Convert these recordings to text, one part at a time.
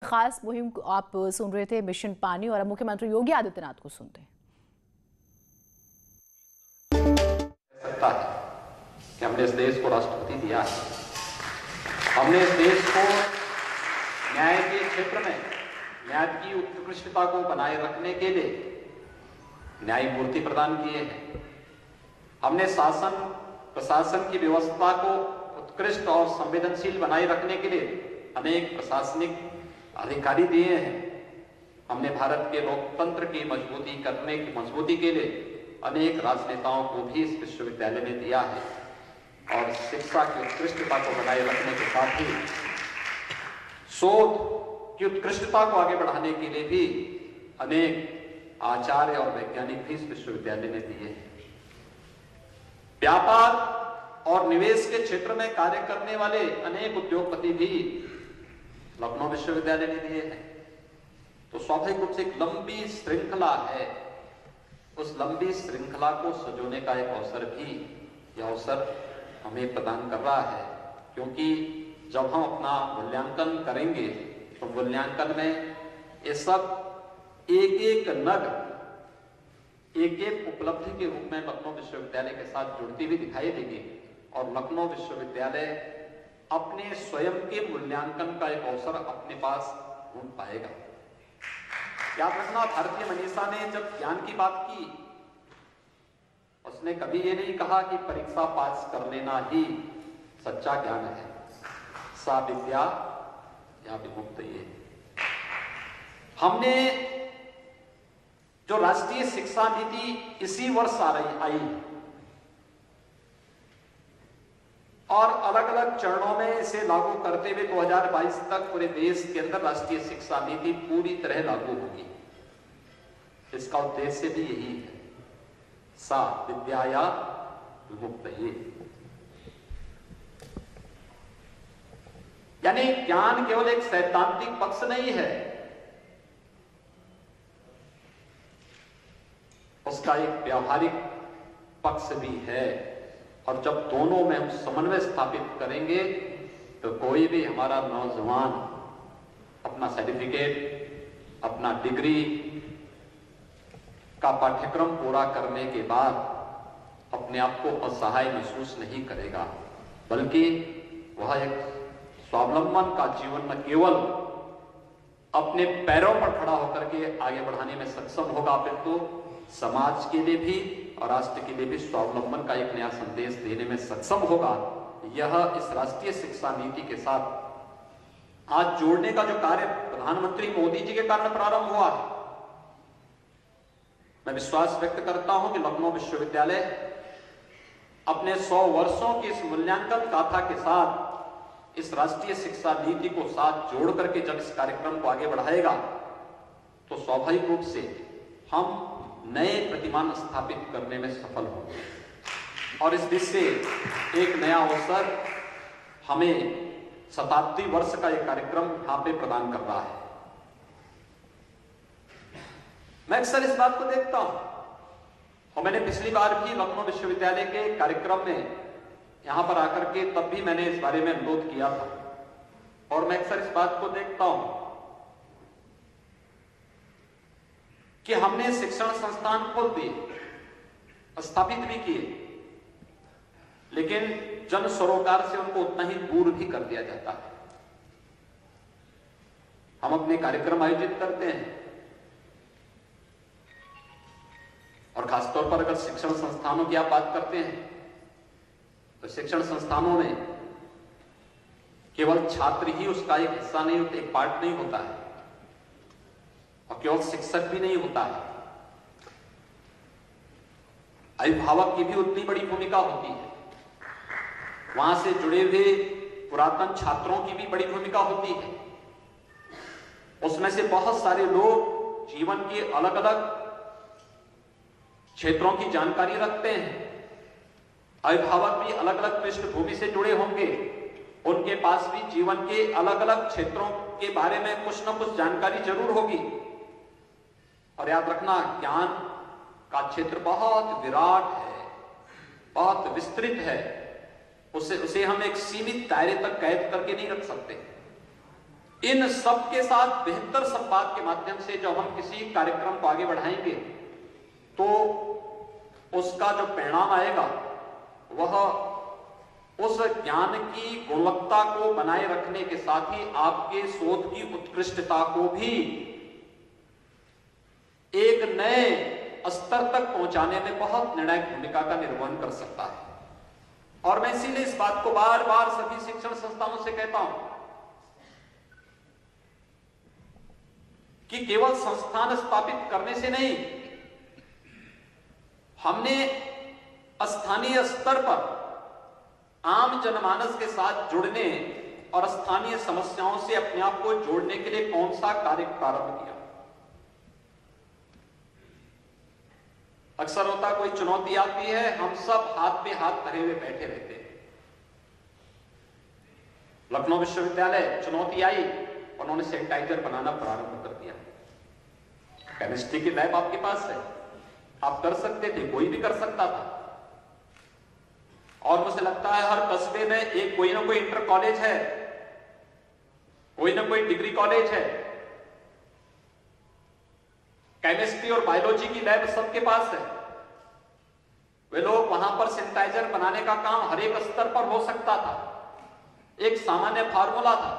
खास मुहिम को आप सुन रहे थे, मिशन पानी, और अब मुख्यमंत्री योगी आदित्यनाथ को सुनते हैं। सकता है कि हमने इस देश को राष्ट्रपति दिया है। हमने इस देश को न्याय के क्षेत्र में न्याय की उत्कृष्टता को बनाए रखने के लिए न्यायमूर्ति प्रदान किए हैं। हमने शासन प्रशासन की व्यवस्था को उत्कृष्ट और संवेदनशील बनाए रखने के लिए अनेक प्रशासनिक अधिकारी दिए हैं। हमने भारत के लोकतंत्र की मजबूती के लिए अनेक राजनेताओं को भी इस विश्वविद्यालय ने दिया है और शिक्षा की उत्कृष्टता को बनाए रखने के साथ ही शोध की उत्कृष्टता को आगे बढ़ाने के लिए भी अनेक आचार्य और वैज्ञानिक भी इस विश्वविद्यालय ने दिए हैं। व्यापार और निवेश के क्षेत्र में कार्य करने वाले अनेक उद्योगपति भी लखनऊ विश्वविद्यालय ने दिए हैं। तो स्वाभाविक रूप से एक लंबी श्रृंखला है। उस लंबी श्रृंखला को सजोने का एक अवसर भी यह अवसर हमें प्रदान कर रहा है, क्योंकि जब हम अपना मूल्यांकन करेंगे तो मूल्यांकन में ये सब एक एक नग एक एक उपलब्धि के रूप में लखनऊ विश्वविद्यालय के साथ जुड़ती हुई दिखाई देगी और लखनऊ विश्वविद्यालय अपने स्वयं के मूल्यांकन का एक अवसर अपने पास ढूंढ पाएगा। याद रखना, भारतीय मनीषा ने जब ज्ञान की बात की, उसने कभी ये नहीं कहा कि परीक्षा पास कर लेना ही सच्चा ज्ञान है। सा विद्या या विमुक्त। ये हमने जो राष्ट्रीय शिक्षा नीति इसी वर्ष आई और अलग अलग चरणों में इसे लागू करते हुए 2022 तक पूरे देश के अंदर राष्ट्रीय शिक्षा नीति पूरी तरह लागू होगी। इसका उद्देश्य भी यही है, सा विद्याया विमुक्तये। यानी ज्ञान केवल एक सैद्धांतिक पक्ष नहीं है, उसका एक व्यावहारिक पक्ष भी है। और जब दोनों में हम समन्वय स्थापित करेंगे तो कोई भी हमारा नौजवान अपना सर्टिफिकेट, अपना डिग्री का पाठ्यक्रम पूरा करने के बाद अपने आप को असहाय महसूस नहीं करेगा, बल्कि वह एक स्वावलंबन का जीवन में केवल अपने पैरों पर खड़ा होकर के आगे बढ़ाने में सक्षम होगा, फिर तो समाज के लिए भी और राष्ट्र के लिए भी स्वावलंबन का एक नया संदेश देने में सक्षम होगा। यह इस राष्ट्रीय शिक्षा नीति के साथ आज जोड़ने का जो कार्य प्रधानमंत्री मोदी जी के कारण प्रारंभ हुआ है, मैं विश्वास व्यक्त करता हूं कि लखनऊ विश्वविद्यालय अपने 100 वर्षों की इस मूल्यांकन गाथा के साथ इस राष्ट्रीय शिक्षा नीति को साथ जोड़ करके जब इस कार्यक्रम को आगे बढ़ाएगा तो स्वाभाविक रूप से हम नए प्रतिमान स्थापित करने में सफल होंगे और इस दिशा से एक नया अवसर हमें शताब्दी वर्ष का एक कार्यक्रम यहां पे प्रदान कर रहा है। मैं अक्सर इस बात को देखता हूं और मैंने पिछली बार भी लखनऊ विश्वविद्यालय के कार्यक्रम में यहां पर आकर के तब भी मैंने इस बारे में अनुरोध किया था और मैं अक्सर इस बात को देखता हूं कि हमने शिक्षण संस्थान खोल दिए, स्थापित भी किए, लेकिन जन सरोकार से उनको उतना ही दूर भी कर दिया जाता है। हम अपने कार्यक्रम आयोजित करते हैं और खासतौर पर अगर शिक्षण संस्थानों की आप बात करते हैं तो शिक्षण संस्थानों में केवल छात्र ही उसका एक हिस्सा नहीं होता, एक पार्ट नहीं होता है और केवल शिक्षक भी नहीं होता है, अभिभावक की भी उतनी बड़ी भूमिका होती है। वहां से जुड़े हुए पुरातन छात्रों की भी बड़ी भूमिका होती है। उसमें से बहुत सारे लोग जीवन के अलग अलग क्षेत्रों की जानकारी रखते हैं। अभिभावक भी अलग अलग पृष्ठभूमि से जुड़े होंगे, उनके पास भी जीवन के अलग अलग क्षेत्रों के बारे में कुछ ना कुछ जानकारी जरूर होगी। और याद रखना, ज्ञान का क्षेत्र बहुत विराट है, बहुत विस्तृत है। उसे हम एक सीमित दायरे तक कैद करके नहीं रख सकते। इन सब के साथ बेहतर संवाद के माध्यम से जब हम किसी कार्यक्रम को आगे बढ़ाएंगे तो उसका जो परिणाम आएगा वह उस ज्ञान की गुणवत्ता को बनाए रखने के साथ ही आपके शोध की उत्कृष्टता को भी एक नए स्तर तक पहुंचाने में बहुत निर्णायक भूमिका का निर्वहन कर सकता है। और मैं इसीलिए इस बात को बार बार सभी शिक्षण संस्थानों से कहता हूं कि केवल संस्थान स्थापित करने से नहीं, हमने स्थानीय स्तर पर आम जनमानस के साथ जुड़ने और स्थानीय समस्याओं से अपने आप को जोड़ने के लिए कौन सा कार्य प्रारंभ किया। अक्सर होता कोई चुनौती आती है, हम सब हाथ पे हाथ धरे हुए बैठे रहते हैं। लखनऊ विश्वविद्यालय चुनौती आई, उन्होंने सैनिटाइजर बनाना प्रारंभ कर दिया। केमिस्ट्री की लैब आपके पास है, आप कर सकते थे, कोई भी कर सकता था। और मुझे लगता है हर कस्बे में एक कोई ना कोई इंटर कॉलेज है, कोई ना कोई डिग्री कॉलेज है। केमिस्ट्री और बायोलॉजी की लैब सबके पास है। वे लोग वहां पर सैनिटाइजर बनाने का काम हर एक स्तर पर हो सकता था। एक सामान्य फार्मूला था,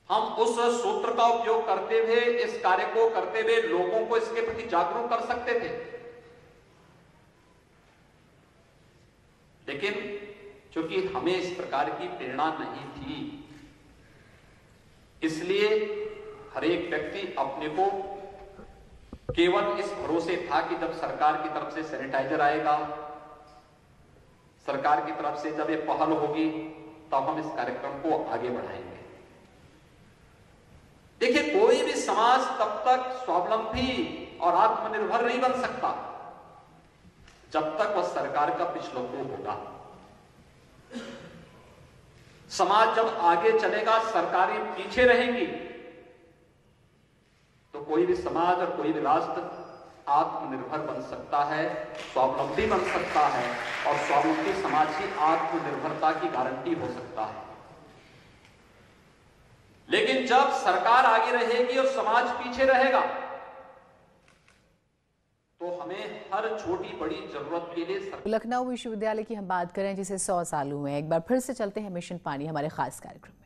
हम उस सूत्र का उपयोग करते हुए, इस कार्य को करते हुए लोगों को इसके प्रति जागरूक कर सकते थे। लेकिन चूंकि हमें इस प्रकार की प्रेरणा नहीं थी, इसलिए हर एक व्यक्ति अपने को केवल इस भरोसे था कि जब सरकार की तरफ से सैनिटाइजर आएगा, सरकार की तरफ से जब ये पहल होगी, तब हम इस कार्यक्रम को आगे बढ़ाएंगे। देखिए, कोई भी समाज तब तक स्वावलंबी और आत्मनिर्भर नहीं बन सकता जब तक वह सरकार का पिछलग्गू होगा। समाज जब आगे चलेगा, सरकारें पीछे रहेंगी, तो कोई भी समाज और कोई भी राष्ट्र आत्मनिर्भर बन सकता है, स्वावलंबी बन सकता है, और स्वावलंबी समाज ही आत्मनिर्भरता की गारंटी हो सकता है। लेकिन जब सरकार आगे रहेगी और समाज पीछे रहेगा, तो हमें हर छोटी बड़ी जरूरत के लिए लखनऊ विश्वविद्यालय की हम बात करें जिसे 100 साल हुए हैं। एक बार फिर से चलते हैं मिशन पानी हमारे खास कार्यक्रम में।